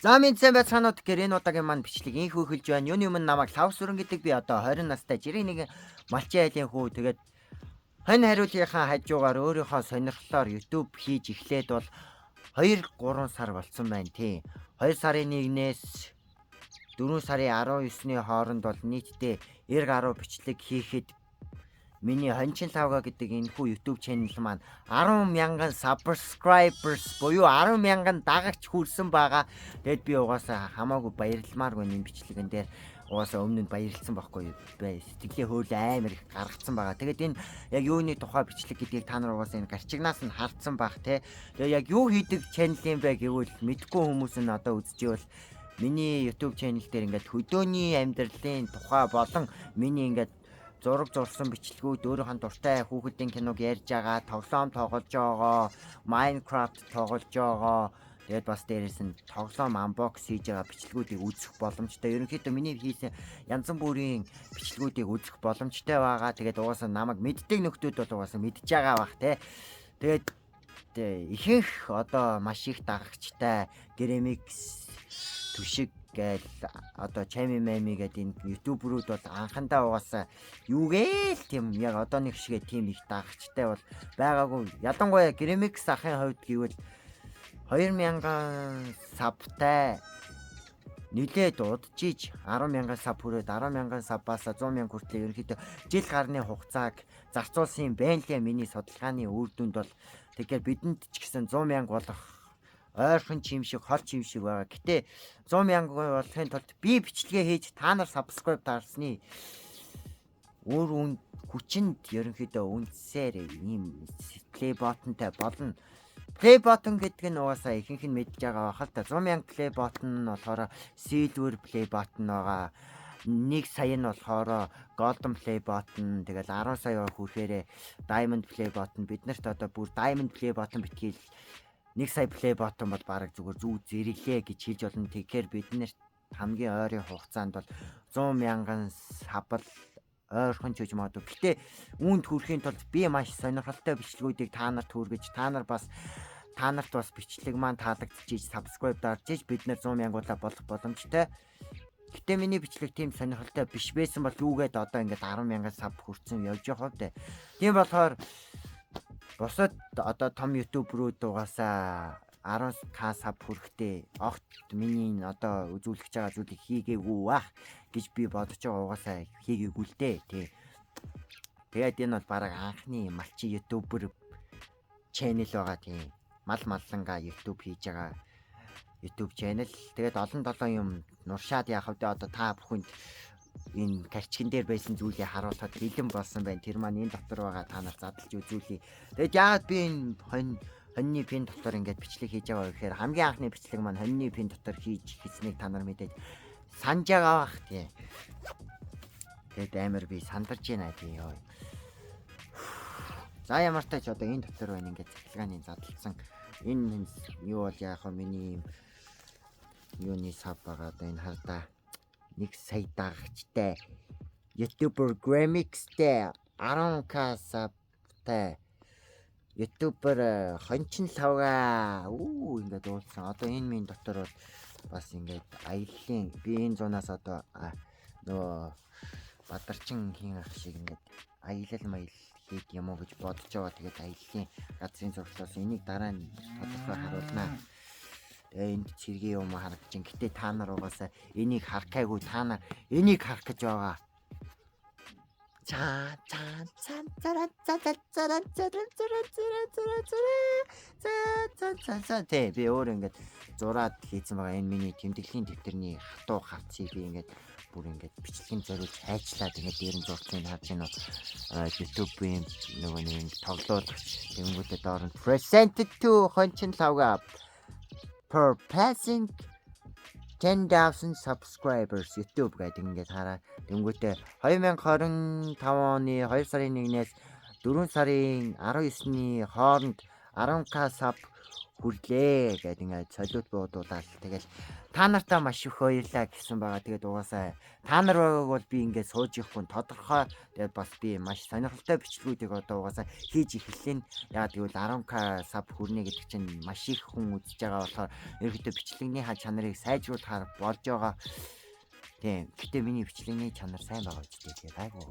За мэдсэн байцгаанууд гэхээр энэ удаагийн маань бичлэг инхүү хэлж байна. Юуны өмнө намайг лав сүрэн гэдэг би одоо 20 настай жирийн нэг малчин айлын хүү тэгээд хонь хариулгынхаа хажуугаар өөрийнхөө сонирхлоор YouTube хийж эхлээд бол 2 3 сар болсон байна тий. 2 сарын 1-ээс 4 сарын 19-ны хооронд бол нийтдээ 90 гаруй бичлэг хийхэд миний хончин лавга гэдэг энэхүү YouTube channel маань 10,000 subscribers буюу 10,000 дагагч хүрсэн байгаа. Тэгэд би угаасаа хамаагүй баярламааргүй энэ бичлэгэн дээр угаасаа өмнө нь баярлсан байхгүй юу? Сэтгэлээ хөөрл амар их гаргацсан байгаа. Тэгэд энэ яг юуны тухай бичлэг гэдгийг та нар угаасаа энэ гарчигнаас нь хардсан баг те. Тэгээ яг юу хийдэг channel юм бэ гэвэл мэдгүй хүмүүс нь одоо үзчихвэл миний YouTube channel дээр ингээд хөдөөний амьдралын тухай болон миний ингээд зураг зурсан бичлэгүүд өөрийнхөө дуртай хүүхдийн киног ярьж байгаа, тоглоом тоглож байгаа, Minecraft тоглож байгаа. Тэгээд бас дээрээс нь тоглоом unbox хийж байгаа бичлэгүүдийг үзэх боломжтой. Ерөнхийдөө миний хийсэн янз бүрийн бичлэгүүдийг үзэх боломжтой байгаа. Тэгээд угаасаа намайг мэддэг нөхдүүд бол угаасаа мэдж байгаа бах те. Тэгээд ихэнх одоо маш их дагагчтай Gramix түшиг гээл одоо Chami Mami гэдэг энэ ютуберүүд бол анхандаа угаасаа юугээл тийм яг одооных шиг тийм их дагагчтай бол байгаагүй. Ялангуяа Gramix ахын хувьд гэвэл 2000 сабтай нилээд удажиж 10,000 саб хүрээд 10,000 сабаас 100,000 хүртэл ерөнхийдөө жил гарны хугацааг зарцуулсан байна лээ миний судалгааны үр дүнд бол. Тэгэхээр бидэнд ч гэсэн 100,000 болох ойрхон чим шиг хол чим шиг байгаа. Гэтэ 100,000 болохын тулд би бичлэгээ хийж та нар subscribe дарсны өөр хүчинд ерөнхийдөө үнсээр ийм play button-тай болно. Play button гэдэг нь угаасаа ихэнх нь мэдж байгаа бахал та 100,000 play button нь болохоор silver play button байгаа. 1 сая нь болохоор golden play button, тэгэл 10 сая хүрэхээр diamond play button. Биднэрт одоо бүр diamond play button битгийл 1 сая play button бол бараг зүгээр зүү зэрэглээ гэж хэлж болно. Тэгэхээр бид нэр хамгийн ойрын хугацаанд бол 100,000 сабл ойрхон ч үж магадгүй. Гэтэ үүнд хүрэхийн тулд би маш сонирхолтой бичлэгүүдийг та нарт хүргэж, та нарт бас бичлэг маань таалагдчихж, subscribe дарж бид нэр 100,000-уулаа болох боломжтой. Гэтэ миний бичлэг тийм сонирхолтой биш байсан бол юугээд одоо ингээд 10,000 саб хүрсэн явж байгаа вэ? Тийм болохоор бусад одоо том ютуберүүд угаасаа 10k саб хүрэхдээ огт миний одоо үзүүлж байгаа зүйлийг хийгээгүй бах гэж би бодож байгаа. Угаасаа хийгээгүй л дээ тий. Тэгээд энэ бол бараг анхны малчин ютубер channel байгаа тий. Малланга YouTube хийж байгаа YouTube channel. Тэгээд олон долоон юм нуршаад яах вэ одоо та бүхэнд энэ карчгин дээр байсан зүйлийг харуулхад бэлэн болсон байна. Тэр маань энэ дотор байгаа та нар задлж үзүүлье. Тэгээд яагаад би энэ хоньны пин дотор ингээд бичлэг хийж байгаа вэ гэхээр хамгийн анхны бичлэг маань хоньны пин дотор хийснийг та нар мэдээд санаж байгаа бах тий. Тэгээд амар би сандарч байна тий ёо. За ямар ч тач одоо энэ дотор байна ингээд цахилгааны задлсан. Энэ юу бол яах вэ миний юуны саб байгаа одоо энэ хардаа 1 сая дагагчтай YouTuber Gramix-тэй 10k сабтай YouTuber хончин лавга ингээд уулсан. Одоо энэ минь дотор бол бас ингээд аяллаа би энэ зунаас одоо нөгөө Бадарчин хийн ах шиг ингээд аялал хийх юм уу гэж бодож байгаа. Тэгээд аяллаа газрын зурглалаас энийг дараа нь тодорхой харуулнаа. Энд цэргийн юм харагдаж байна. Гэтэ та нар угаасаа энийг харахгүйгүй та нар энийг харах гэж байгаа. Тэ би өөр ингээд зураад хийсэн байгаа. Энэ миний тэмдэглэлийн дэвтэрний хатуу хавцыг би ингээд бүр ингээд бичлэгийн зориулж хайчлаад ингээд дээр нь зурцыг харж байна. YouTube-ийн нөгөө нэг тоглоулгач тэнгүүтээ доор нь presented to хончин лавга per passing 10,000 subscribers YouTube гэдэг ингээд хараа. Тэнгүүтээ 2025 оны 2 сарын 1-ээс 4 сарын 19-ний хооронд 10k sub хүрлээ гэдэг ингээд солиот буудуулаад тэгэл та нартаа маш их баярлаа гэсэн байгаа. Тэгээд угаасаа та нар байгааг бол би ингээд сууж ихгүй тодорхой. Тэгээд бас би маш сонирхолтой бичлэгүүдийг одоо угаасаа хийж эхэллээ. Яагаад гэвэл 10k саб хүрнэ гэдэг чинь маш их хүн үзэж байгаа болохоор ерөөхдөө бичлэгнийхаа чанарыг сайжруулахаар болж байгаа. Тийм. Гэтэ миний бичлэгний чанар сайн байгаа үстэй. Тэгээд айгуу.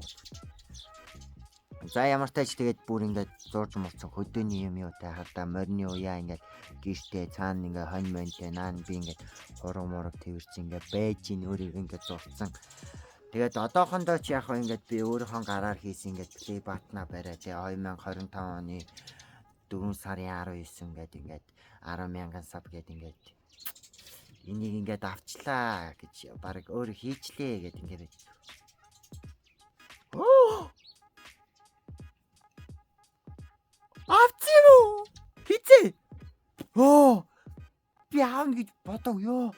За ямар тач тэгээд бүр ингээд зурж мурцсан хөдөөний юм юу та хадаа морины уяа ингээд гэртээ цаана ингээд хонь монтэй наан би ингээд хуруу мураг тэрч ингээд байж ин өөрийг ингээд зурцсан. Тэгээд одоохондоо ч яг хаа ингээд би өөрийнхөө гараар хийсэн ингээд плей батна бариа тий 2025 оны 4 сарын 19 ингээд 10,000 саб гээд ингээд энийг ингээд авчлаа гэж баг өөр хийчлээ гэд ингээд авцсан уу? Хизээ. Би аавна гэж бодов ёо.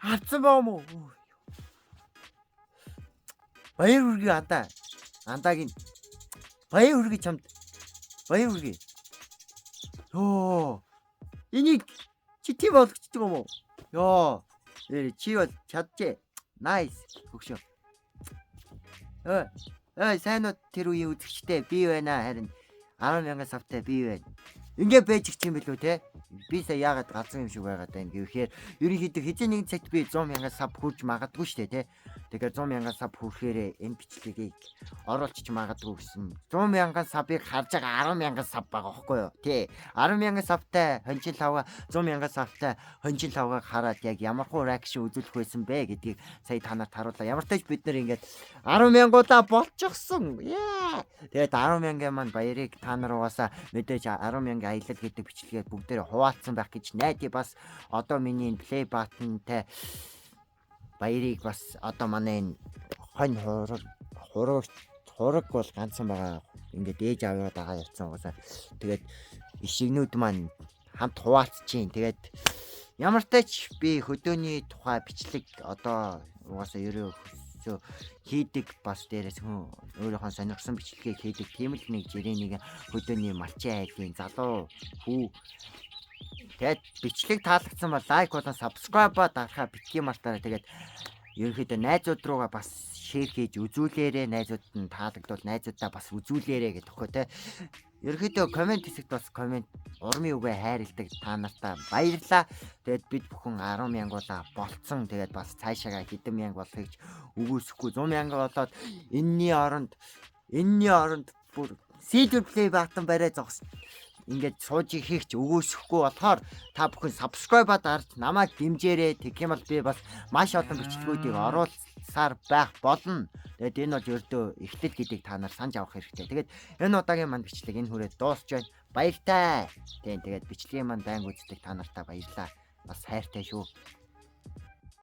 Авцсан баа мó. Баяр хүргээ андаа. Андаагийн баяр хүргээ чамд. Баяр хүргээ. Энийг чи тийм болгочихж байгаа юм уу? Ёо. Чи бол чаджээ. Nice. Хөгшөө. Сайн уу тэр үеийн үзэгчтэй би байна харин 10,000 савтай би байна. Ингээ байж их юм билүү те? Би сая яагаад галзуу юм шиг байгаад байна гэхээр ерөнхийдөө хэзээ нэгэн цагт би 100,000 сав хүрч магадгүй штэ те. Тэгэхээр 100,000 сав хүрэхээр энэ бичлэгийг оруулчих магадгүй гэсэн. 100,000 савыг харж байгаа 10,000 сав байгаа байхгүй юу? Тий. 10,000 савтай хончин лавга 100,000 савтай хончин лавгыг хараад яг ямархуу реакшн үзүүлэх байсан бэ гэдгийг сая та нарт харууллаа. Ямар ч тач бид нар ингээд 10,000-уудаа болчихсон. Тэгээд 10,000 маань баярыг та нар угаасаа мэдээж 10,000 аялал гэдэг бичлэгээ бүгдээрээ хуваалцсан байх гэж найдаа бас одоо миний плей баттантай баярыг бас одоо манай энэ хонь хураг бол ганцхан байгаа. Ингээд ээж аваад байгаа явцсан угаасаа. Тэгээд ишигнүүд маань хамт хуваалцчихин. Тэгээд ямар тач би хөдөөний тухай бичлэг одоо угаасаа ерөө хийдэг бас дээрээс хүн өөрийнхөө сонирхсан бичлэгийг хийдэг. Тийм л нэг жирийн нэг хөдөөний малчин айлын залуу хүү. Тэгээд бичлэг таалагдсан бол лайк болон subscribe дарахаа битгий мартаарай. Тэгээд ерөнхийдөө найзууд руугаа бас шеэр хийж үзүүлээрэ. Найзууд нь таалагдвал найзуудаа бас үзүүлээрэ гэдэг хөө те. Ерөнхийдөө комент хэсэгт бас комент урмын үгээ хайрладаг та нартаа баярлаа. Тэгээд бид бүхэн 10,000-уулаа болцсон. Тэгээд бас цаашаага хэдэн мянга болохыг үгүйсэхгүй 100,000 болоод энэний оронд бүр Silver Play баттан барай зогс. Ингээд сууж хийхч өгөөсөхгүй болохоор та бүхэн subscribe дарж намайг дэмжээрэй. Тэгэх юм бол би бас маш олон бичлэгүүдийг оруулсаар байх болно. Тэгээд энэ бол ердөө эхлэл гэдгийг та нар санаж авах хэрэгтэй. Тэгээд энэ удаагийн манд бичлэг энэ хүрээд дуусч байна. Баяртай. Тэгээд бичлэгийн манд байнг үздэг та нартаа баярлалаа. Бас хайртай шүү.